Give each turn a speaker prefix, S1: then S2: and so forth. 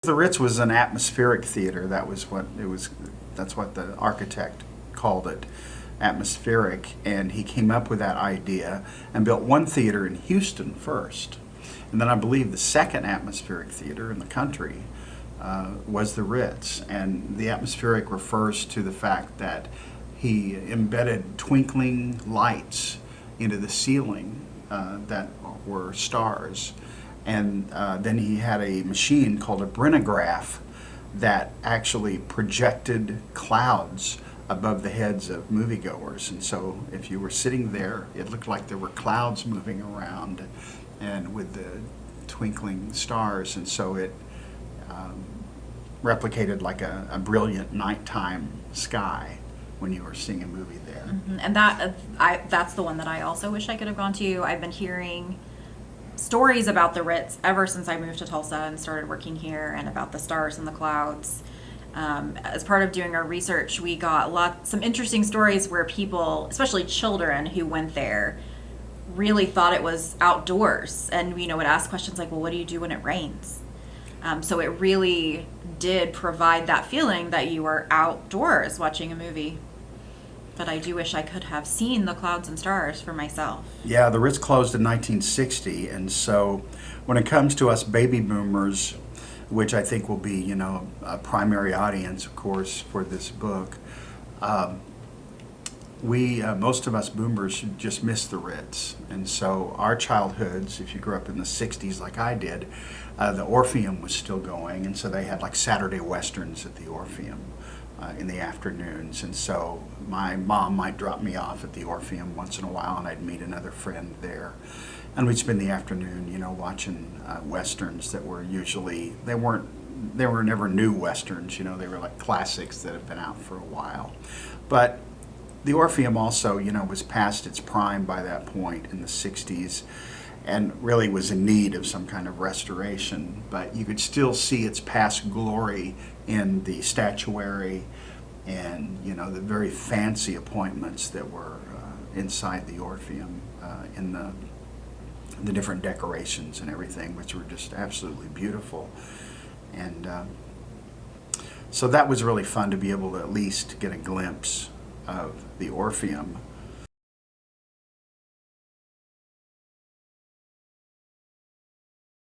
S1: The Ritz was an atmospheric theater. That was what it was. That's what the architect called it, atmospheric. And he came up with that idea and built one theater in Houston first, and then I believe the second atmospheric theater in the country was the Ritz. And the atmospheric refers to the fact that he embedded twinkling lights into the ceiling that were stars. And then he had a machine called a Brenograph that actually projected clouds above the heads of moviegoers. And so if you were sitting there, it looked like there were clouds moving around and with the twinkling stars. And so it replicated like a brilliant nighttime sky when you were seeing a movie there.
S2: Mm-hmm. And that's the one that I also wish I could have gone to. I've been hearing stories about the Ritz ever since I moved to Tulsa and started working here, and about the stars and the clouds. As part of doing our research, we got some interesting stories where people, especially children who went there, really thought it was outdoors, and would ask questions like, well, what do you do when it rains? So it really did provide that feeling that you were outdoors watching a movie. But I do wish I could have seen the clouds and stars for myself.
S1: Yeah, the Ritz closed in 1960, and so when it comes to us baby boomers, which I think will be, a primary audience, of course, for this book, most of us boomers just miss the Ritz. And so our childhoods, if you grew up in the 60s like I did, the Orpheum was still going, and so they had like Saturday Westerns at the Orpheum in the afternoons. And so my mom might drop me off at the Orpheum once in a while, and I'd meet another friend there. And we'd spend the afternoon, watching Westerns that were usually, they were never new Westerns, they were like classics that have been out for a while. But the Orpheum also, was past its prime by that point in the 60s, and really was in need of some kind of restoration. But you could still see its past glory in the statuary and, the very fancy appointments that were inside the Orpheum, in the different decorations and everything, which were just absolutely beautiful. And so that was really fun to be able to at least get a glimpse of the Orpheum